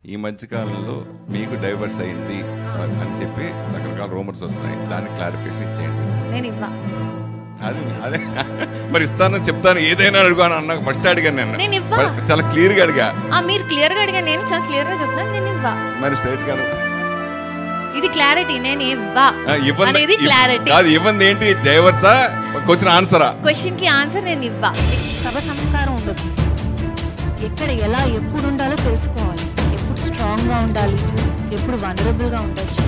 ఈ మధ్య కాలంలో మీకు డైవర్స్ అయింది అని చెప్పి రకరకాల రూమర్స్ వస్తున్నాయి. దానికి క్లారిఫికేషన్ ఇచ్చేయండి. నేను ఇవ్వ. అది అదే మరి ఇస్తానని చెప్తాను, ఏదైనా అడుగుతాను అన్న ఫస్ట్ అడిగాను నేను ఇవ్వ. చాలా క్లియర్ గా అడిగా. మీరు క్లియర్ గా అడిగా, నేను చాలా క్లియర్ గా చెప్తాను నేను ఇవ్వ. మరి స్ట్రైట్ గా ఇది క్లారిటీ. నేను ఇవ్వ అనేది క్లారిటీ కాదు. ఇవ్వండి ఏంటి? డైవర్సా? క్వశ్చన్ ఆన్సరా? క్వశ్చన్ కి ఆన్సర్ నేను ఇవ్వ. సభ సంస్కారం ఉండదు. ఎక్కడ ఎలా ఎప్పుడు ఉండాలో తెలుసుకోవాలి. ఎప్పుడు స్ట్రాంగ్ గా ఉండాలి, ఎప్పుడు వనరబుల్ గా ఉండొచ్చు.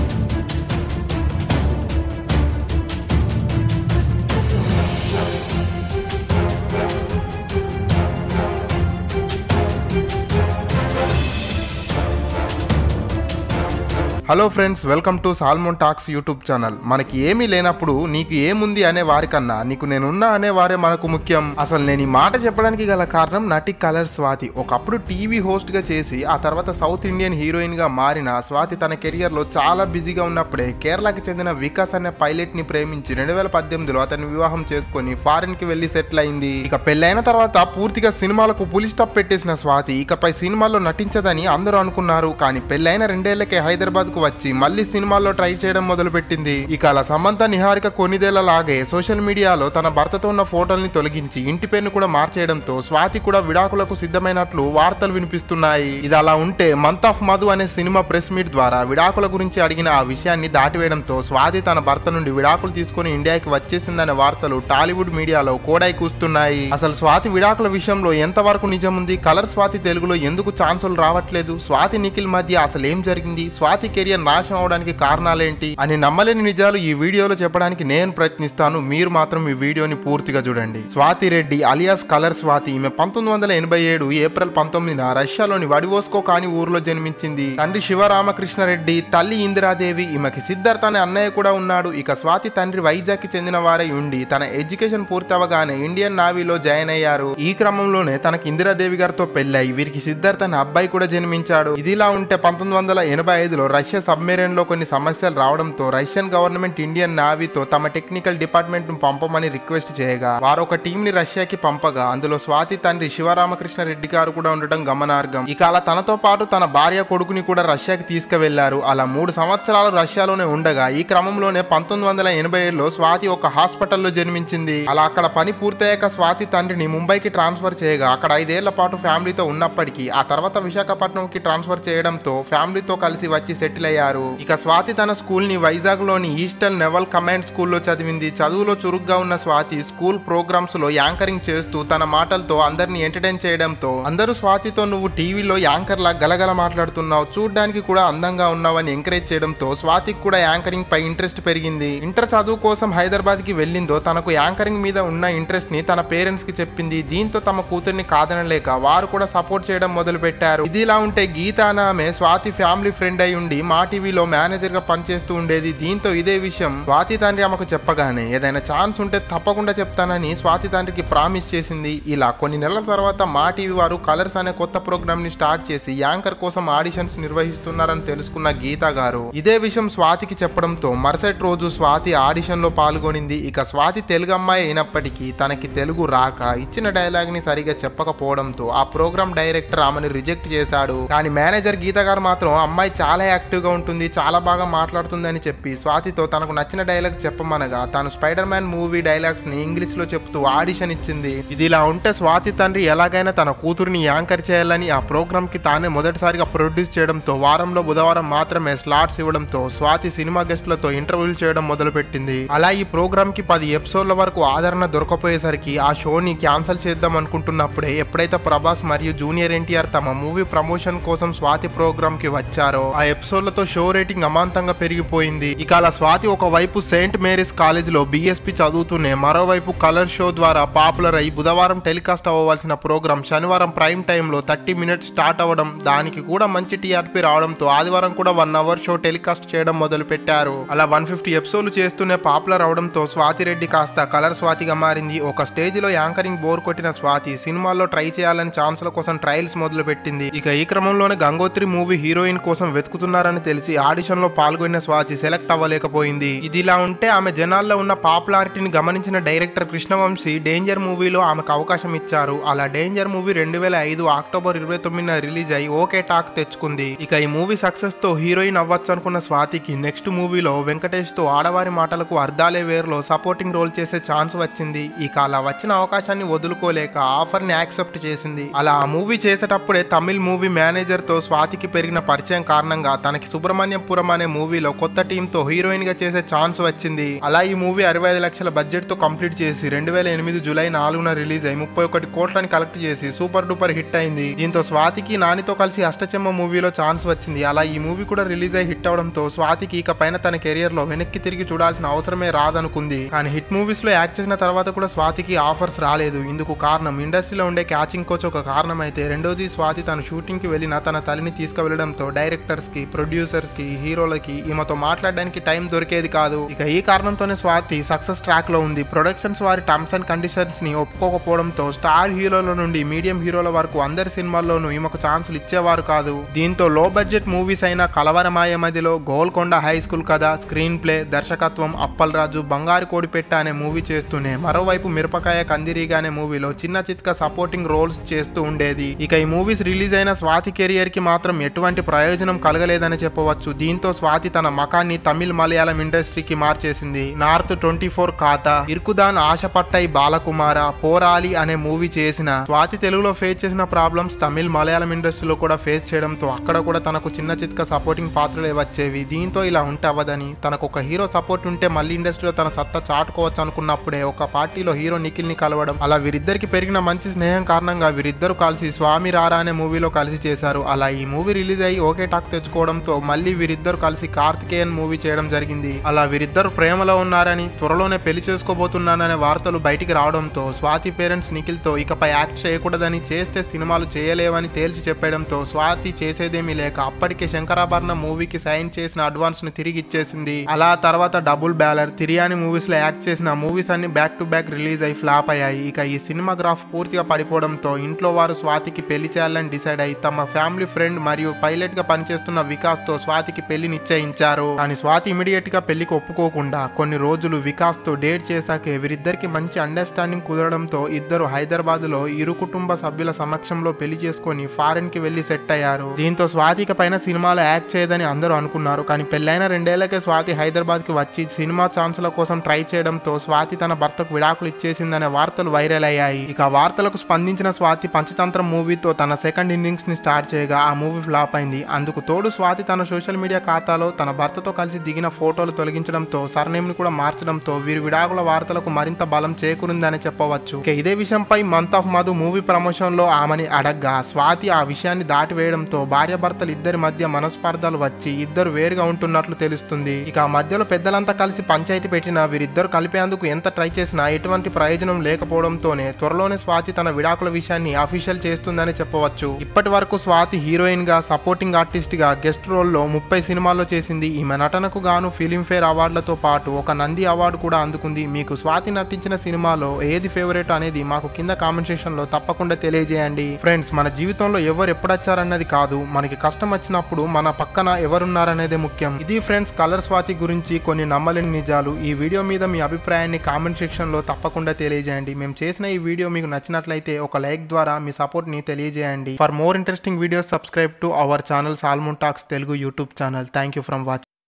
Hello friends, welcome to Salmon talks YouTube channel. మనకి ఏమీ లేనప్పుడు నీకు ఏముంది అనే వారికన్నా నీకు నేనున్నా అనే వారే మనకు ముఖ్యం. అసలు నేను ఈ మాట చెప్పడానికి గల కారణం నటి కలర్ స్వాతి. ఒకప్పుడు టీవీ హోస్ట్ గా చేసి ఆ తర్వాత సౌత్ ఇండియన్ హీరోయిన్ గా మారిన స్వాతి తన కెరియర్ లో చాలా బిజీగా ఉన్నప్పుడే కేరళకి చెందిన వికాస్ అనే పైలట్ ని ప్రేమించి 2018లో అతన్ని వివాహం చేసుకుని ఫారిన్ కి వెళ్లి సెటిల్ అయింది. ఇక పెళ్లైన తర్వాత పూర్తిగా సినిమాలకు పులి స్టాప్ పెట్టేసిన స్వాతి ఇకపై సినిమాల్లో నటించదని అందరూ అనుకున్నారు. కానీ పెళ్లైన 2 ఏళ్లకే హైదరాబాద్ కు వచ్చి మళ్ళీ సినిమాల్లో ట్రై చేయడం మొదలు పెట్టింది. ఇక అలా సమంత నిహారిక కొన్నిదేళ్లలాగే సోషల్ మీడియాలో తన భర్తతో ఉన్న ఫోటోల్ని తొలగించి ఇంటి పేరును కూడా మార్చేయడంతో స్వాతి కూడా విడాకులకు సిద్ధమైనట్లు వార్తలు వినిపిస్తున్నాయి. ఇది అలా ఉంటే మంత్ ఆఫ్ మధు అనే సినిమా ప్రెస్ మీట్ ద్వారా విడాకుల గురించి అడిగిన ఆ విషయాన్ని దాటివేయడంతో స్వాతి తన భర్త నుండి విడాకులు తీసుకుని ఇండియాకి వచ్చేసిందనే వార్తలు టాలీవుడ్ మీడియాలో కోడై కూస్తున్నాయి. అసలు స్వాతి విడాకుల విషయంలో ఎంతవరకు నిజముంది? కలర్ స్వాతి తెలుగులో ఎందుకు ఛాన్సులు రావట్లేదు? స్వాతి నిఖిల్ మధ్య అసలు ఏం జరిగింది? స్వాతి కెరియర్ నాశనం అవడానికి కారణాలేంటి అని నమ్మలేని నిజాలు ఈ వీడియోలో చెప్పడానికి నేను ప్రయత్నిస్తాను. మీరు మాత్రం ఈ వీడియోని పూర్తిగా చూడండి. Swathi Reddy alias colour Swathi. ఈమె 1987 ఏప్రిల్ 19న రష్యాలోని వడివోస్కో కాని ఊర్లో జన్మించింది. తండ్రి శివరామకృష్ణ రెడ్డి, తల్లి ఇందిరాదేవి. ఈమెకి సిద్ధార్థ అనే అన్నయ్య కూడా ఉన్నాడు. ఇక స్వాతి తండ్రి వైజాగ్ కి చెందిన వారై ఉండి తన ఎడ్యుకేషన్ పూర్తి అవగానే ఇండియన్ నావీలో జాయిన్ అయ్యారు. ఈ క్రమంలోనే తనకి ఇందిరాదేవి గారితో పెళ్ళై వీరికి సిద్ధార్థ అనే అబ్బాయి కూడా జన్మించాడు. ఇదిలా ఉంటే 1985లో రష్యా సబ్మెరైన్ లో కొన్ని సమస్యలు రావడంతో రష్యన్ గవర్నమెంట్ ఇండియన్ నావీతో తమ టెక్నికల్ డిపార్ట్మెంట్ ను పంపమని రిక్వెస్ట్ చేయగా వారు ఒక టీం ని రష్యాకి పంపగా అందులో స్వాతి తండ్రి శివరామకృష్ణ రెడ్డి గారు కూడా ఉండటం గమనార్హం. ఇక అలా తనతో పాటు తన భార్య కొడుకుని కూడా రష్యాకి తీసుకువెళ్లారు. అలా 3 సంవత్సరాలు రష్యాలోనే ఉండగా ఈ క్రమంలోనే 1987లో స్వాతి ఒక హాస్పిటల్లో జన్మించింది. అలా అక్కడ పని పూర్తయ్యాక స్వాతి తండ్రిని ముంబైకి ట్రాన్స్ఫర్ చేయగా అక్కడ 5 ఏళ్ల పాటు ఫ్యామిలీతో ఉన్నప్పటికీ ఆ తర్వాత విశాఖపట్నంకి ట్రాన్స్ఫర్ చేయడంతో ఫ్యామిలీతో కలిసి వచ్చి సెటిల్ అయ్యారు. ఇక స్వాతి తన స్కూల్ ని వైజాగ్ లోని ఈస్టర్న్ నెవల్ కమాండ్ స్కూల్లో చదివింది. చదువులో చురుగ్గా ఉన్న స్వాతి స్కూల్ ప్రోగ్రామ్స్ లో యాంకరింగ్ చేస్తూ తన మాటలతో అందరిని ఎంటర్టైన్ చేయడంతో అందరూ స్వాతితో నువ్వు టీవీలో యాంకర్ లా గలగల మాట్లాడుతున్నావు, చూడ్డానికి కూడా అందంగా ఉన్నావని ఎంకరేజ్ చేయడంతో స్వాతికి కూడా యాంకరింగ్ పై ఇంట్రెస్ట్ పెరిగింది. ఇంటర్ చదువు కోసం హైదరాబాద్ కి వెళ్ళిందో తనకు యాంకరింగ్ మీద ఉన్న ఇంట్రెస్ట్ ని తన పేరెంట్స్ కి చెప్పింది. దీంతో తమ కూతుర్ని కాదనలేక వారు కూడా సపోర్ట్ చేయడం మొదలు పెట్టారు. ఇదిలా ఉంటే గీత అనే ఆమె స్వాతి ఫ్యామిలీ ఫ్రెండ్ అయి ఉండి మా టీవీలో మేనేజర్ గా పనిచేస్తూ ఉండేది. దీంతో ఇదే విషయం స్వాతి తండ్రి ఆమెకు చెప్పగానే ఏదైనా ఛాన్స్ ఉంటే తప్పకుండా చెప్తానని స్వాతి తండ్రికి ప్రామిస్ చేసింది. ఇలా కొన్ని నెలల తర్వాత మా టీవీ వారు కలర్స్ అనే కొత్త ప్రోగ్రామ్ ని స్టార్ట్ చేసి యాంకర్ కోసం ఆడిషన్స్ నిర్వహిస్తున్నారని తెలుసుకున్న గీత గారు ఇదే విషయం స్వాతికి చెప్పడంతో మరుసటి రోజు స్వాతి ఆడిషన్ లో పాల్గొనింది. ఇక స్వాతి తెలుగు అమ్మాయి అయినప్పటికీ తనకి తెలుగు రాక ఇచ్చిన డైలాగ్ ని సరిగా చెప్పకపోవడంతో ఆ ప్రోగ్రామ్ డైరెక్టర్ ఆమెను రిజెక్ట్ చేశాడు. కానీ మేనేజర్ గీత గారు మాత్రం అమ్మాయి చాలా యాక్టివ్ గా ఉంటుంది, చాలా బాగా మాట్లాడుతుంది అని చెప్పి స్వాతితో తనకు నచ్చిన డైలాగ్ చెప్పమనగా తాను స్పైడర్ మ్యాన్ మూవీ డైలాగ్స్ ని ఇంగ్లీష్ లో చెప్తూ ఆడిషన్ ఇచ్చింది. ఇది ఇలా ఉంటే స్వాతి తండ్రి ఎలాగైనా తన కూతురిని యాంకర్ చేయాలని ఆ ప్రోగ్రామ్ కి తానే మొదటిసారిగా ప్రొడ్యూస్ చేయడంతో వారంలో బుధవారం మాత్రమే స్లాట్స్ ఇవ్వడంతో స్వాతి సినిమా గెస్ట్లతో ఇంటర్వ్యూలు చేయడం మొదలు పెట్టింది. అలా ఈ ప్రోగ్రామ్ కి 10 ఎపిసోడ్ల వరకు ఆదరణ దొరకపోయేసరికి ఆ షోని క్యాన్సిల్ చేద్దాం అనుకుంటున్నప్పుడే ఎప్పుడైతే ప్రభాస్ మరియు జూనియర్ ఎన్టీఆర్ తమ మూవీ ప్రమోషన్ కోసం స్వాతి ప్రోగ్రామ్ కి వచ్చారో ఆ ఎపిసోడ్లతో షో రేటింగ్ అమాంతంగా పెరిగిపోయింది. ఇక అలా స్వాతి ఒకవైపు సెయింట్ మేరీస్ కాలేజ్ లో బిఎస్పీ చదువుతూనే మరోవైపు కలర్ షో ద్వారా పాపులర్ అయి బుధవారం టెలికాస్ట్ అవ్వవలసిన ప్రోగ్రామ్ శనివారం ప్రైమ్ టైమ్ లో 30 minutes స్టార్ట్ అవ్వడం, దానికి కూడా మంచి టీఆర్పీ రావడంతో ఆదివారం కూడా 1 hour షో టెలికాస్ట్ చేయడం మొదలు పెట్టారు. అలా 150 ఎపిసోడ్లు చేస్తూనే పాపులర్ అవడంతో స్వాతి రెడ్డి కాస్త కలర్ స్వాతిగా మారింది. ఒక స్టేజ్ లో యాంకరింగ్ బోర్ కొట్టిన స్వాతి సినిమాల్లో ట్రై చేయాలని ఛాన్సుల కోసం ట్రయల్స్ మొదలు పెట్టింది. ఇక ఈ క్రమంలోనే గంగోత్రి మూవీ హీరోయిన్ కోసం వెతుకుతున్నారని అని తెలిసి ఆడిషన్ లో పాల్గొన్న స్వాతి సెలెక్ట్ అవ్వలేకపోయింది. ఇదిలా ఉంటే ఆమె జనాల్లో ఉన్న పాపులారిటీని గమనించిన డైరెక్టర్ కృష్ణవంశీ డేంజర్ మూవీలో ఆమెకు అవకాశం ఇచ్చారు. అలా డేంజర్ మూవీ 2005 అక్టోబర్ 29న రిలీజ్ అయి ఓకే టాక్ తెచ్చుకుంది. ఇక ఈ మూవీ సక్సెస్ తో హీరోయిన్ అవ్వచ్చు అనుకున్న స్వాతికి నెక్స్ట్ మూవీలో వెంకటేష్ తో ఆడవారి మాటలకు అర్ధాలే వేర్లో సపోర్టింగ్ రోల్ చేసే ఛాన్స్ వచ్చింది. ఇక అలా వచ్చిన అవకాశాన్ని వదులుకోలేక ఆఫర్ ని యాక్సెప్ట్ చేసింది. అలా ఆ మూవీ చేసేటప్పుడే తమిళ్ మూవీ మేనేజర్ తో స్వాతికి పెరిగిన పరిచయం కారణంగా తనకి సుబ్రహ్మణ్యపురం అనే మూవీలో కొత్త టీమ్ తో హీరోయిన్ గా చేసే ఛాన్స్ వచ్చింది. అలా ఈ మూవీ 65 లక్షల బడ్జెట్ తో కంప్లీట్ చేసి 2008 జూలై 4న రిలీజ్ అయి 31 కోట్లని కలెక్ట్ చేసి సూపర్ డూపర్ హిట్ అయింది. దీంతో స్వాతికి నానితో కలిసి అష్టచెమ్మ మూవీలో ఛాన్స్ వచ్చింది. అలా ఈ మూవీ కూడా రిలీజ్ అయి హిట్ అవడంతో స్వాతికి ఇక పైన తన కెరియర్ లో వెనక్కి తిరిగి చూడాల్సిన అవసరమే రాదనుకుంది. కానీ హిట్ మూవీస్ లో యాక్ట్ చేసిన తర్వాత కూడా స్వాతికి ఆఫర్స్ రాలేదు. ఇందుకు కారణం ఇండస్ట్రీలో ఉండే క్యాచింగ్ కోచ్ ఒక కారణం అయితే, రెండోది స్వాతి తన షూటింగ్ కి వెళ్లిన తన తల్లిని తీసుకువెళ్లడంతో డైరెక్టర్స్ కి, ప్రొడ్యూసర్స్ కి, హీరోలకి ఈమెతో మాట్లాడడానికి టైం దొరికేది కాదు. ఇక ఈ కారణంతోనే స్వాతి సక్సెస్ ట్రాక్ లో ఉంది. ప్రొడక్షన్స్ వారి టర్మ్స్ అండ్ కండిషన్స్ ని ఒప్పుకోకపోవడంతో స్టార్ హీరోల నుండి మీడియం హీరోల వరకు అందరి సినిమాల్లోనూ ఈమెకు ఛాన్సులు ఇచ్చేవారు కాదు. దీంతో లో బడ్జెట్ మూవీస్ అయిన కలవరమాయ మదిలో, గోల్కొండ హై స్కూల్ కథ, స్క్రీన్ ప్లే, దర్శకత్వం, అప్పల్ రాజు, బంగారు కోడిపెట్ట అనే మూవీ చేస్తూనే మరోవైపు మిరపకాయ కందిరీగా అనే మూవీలో చిన్న చిత్క సపోర్టింగ్ రోల్స్ చేస్తూ ఉండేది. ఇక ఈ మూవీస్ రిలీజ్ అయిన స్వాతి కెరియర్ కి మాత్రం ఎటువంటి ప్రయోజనం కలగలేదని చెప్పవచ్చు. దీంతో స్వాతి తన మకాన్ని తమిళ్ మలయాళం ఇండస్ట్రీకి మార్చేసింది. నార్త్ 24 ఖాతా, ఇర్కుదాన్, ఆశపట్టై బాలకుమార, పోరాలి అనే మూవీ చేసిన స్వాతి తెలుగులో ఫేస్ చేసిన ప్రాబ్లమ్స్ తమిళ్ మలయాళం ఇండస్ట్రీలో కూడా ఫేస్ చేయడంతో అక్కడ కూడా తనకు చిన్న చిత్క సపోర్టింగ్ పాత్రలే వచ్చేవి. దీంతో ఇలా ఉంటే అవ్వదని, తనకు ఒక హీరో సపోర్ట్ ఉంటే మళ్ళీ ఇండస్ట్రీలో తన సత్తా చాటుకోవచ్చు అనుకున్నప్పుడే ఒక పార్టీలో హీరో నిఖిల్ ని కలవడం, అలా వీరిద్దరికి పెరిగిన మంచి స్నేహం కారణంగా వీరిద్దరు కలిసి స్వామి రారా అనే మూవీలో కలిసి చేశారు. అలా ఈ మూవీ రిలీజ్ అయ్యి ఓకే టాక్ తెచ్చుకోవడంతో మళ్ళీ వీరిద్దరు కలిసి కార్తికేయన్ మూవీ చేయడం జరిగింది. అలా వీరిద్దరు ప్రేమలో ఉన్నారని, త్వరలోనే పెళ్లి చేసుకోబోతున్నాననే వార్తలు బయటికి రావడంతో స్వాతి పేరెంట్స్ నిఖిల్ తో ఇకపై యాక్ట్ చేయకూడదని, చేస్తే సినిమాలు చేయలేవని తేల్చి చెప్పడంతో స్వాతి చేసేదేమీ లేక అప్పటికే శంకరాభరణం మూవీకి సైన్ చేసిన అడ్వాన్స్ ను తిరిగి ఇచ్చేసింది. అలా తర్వాత డబుల్ బ్యాలర్, తిరియాని మూవీస్ లో యాక్ట్ చేసిన మూవీస్ అన్ని బ్యాక్ టు బ్యాక్ రిలీజ్ అయి ఫ్లాప్ అయ్యాయి. ఇక ఈ సినిమా గ్రాఫ్ పూర్తిగా పడిపోవడంతో ఇంట్లో వారు స్వాతికి పెళ్లి చేయాలని డిసైడ్ అయ్యి తమ ఫ్యామిలీ ఫ్రెండ్ మరియు పైలట్ గా పనిచేస్తున్న వికాస్ తో స్వాతికి పెళ్లి నిశ్చయించారు. కానీ స్వాతి ఇమీడియట్ గా పెళ్లికి ఒప్పుకోకుండా కొన్ని రోజులు వికాస్ తో డేట్ చేశాకే వీరిద్దరికి మంచి అండర్స్టాండింగ్ కుదరడంతో ఇద్దరు హైదరాబాద్ లో ఇరు కుటుంబ సభ్యుల సమక్షంలో పెళ్లి చేసుకుని ఫారెన్ కి వెళ్లి సెట్ అయ్యారు. దీంతో స్వాతికి పైన సినిమాలో యాక్ట్ చేయదని అందరూ అనుకున్నారు. కానీ పెళ్లైన 2 ఏళ్లకే స్వాతి హైదరాబాద్ కి వచ్చి సినిమా ఛాన్సుల కోసం ట్రై చేయడంతో స్వాతి తన భర్తకు విడాకులు ఇచ్చేసిందనే వార్తలు వైరల్ అయ్యాయి. ఇక వార్తలకు స్పందించిన స్వాతి పంచతంత్రం మూవీతో తన సెకండ్ ఇన్నింగ్స్ ని స్టార్ట్ చేయగా ఆ మూవీ ఫ్లాప్ అయింది. అందుకు తోడు స్వాతి తన సోషల్ మీడియా ఖాతాలో తన భర్తతో కలిసి దిగిన ఫోటోలు తొలగించడంతో, సర్నేమ్ ని కూడా మార్చడంతో వీరి విడాకుల వార్తలకు మరింత బలం చేకూరిందని చెప్పవచ్చు. ఇక ఇదే విషయంపై month of Madhu movie promotion లో ఆమెని అడగ్గా స్వాతి ఆ విషయాన్ని దాటివేయడంతో భార్యాభర్తలు ఇద్దరి మధ్య మనస్పర్ధలు వచ్చి ఇద్దరు వేరుగా ఉంటున్నట్లు తెలుస్తుంది. ఇక ఆ మధ్యలో పెద్దలంతా కలిసి పంచాయతీ పెట్టినా వీరిద్దరు కలిపేందుకు ఎంత ట్రై చేసినా ఎటువంటి ప్రయోజనం లేకపోవడంతోనే త్వరలోనే స్వాతి తన విడాకుల విషయాన్ని అఫీషియల్ చేస్తుందని చెప్పవచ్చు. ఇప్పటి వరకు స్వాతి హీరోయిన్ గా, సపోర్టింగ్ ఆర్టిస్ట్ గా, గెస్ట్ రోల్ లో 30 సినిమాల్లో చేసింది. ఈమె నటనకు గాను ఫిలింఫేర్ అవార్డులతో పాటు ఒక నంది అవార్డు కూడా అందుకుంది. మీకు స్వాతి నటించిన సినిమాలో ఏది ఫేవరెట్ అనేది మాకు కింద కామెంట్ సెక్షన్ లో తప్పకుండా తెలియజేయండి. ఫ్రెండ్స్, మన జీవితంలో ఎవరు ఎప్పుడొచ్చారన్నది కాదు, మనకి కష్టం వచ్చినప్పుడు మన పక్కన ఎవరున్నారనేదే ముఖ్యం. ఇది ఫ్రెండ్స్ కలర్ స్వాతి గురించి కొన్ని నమ్మలేని నిజాలు. ఈ వీడియో మీద మీ అభిప్రాయాన్ని కామెంట్ సెక్షన్ లో తప్పకుండా తెలియజేయండి. మేము చేసిన ఈ వీడియో మీకు నచ్చినట్లయితే ఒక లైక్ ద్వారా మీ సపోర్ట్ ని తెలియజేయండి. For more interesting videos subscribe to our channel Salmon Talks Telugu YouTube channel. Thank you from watching.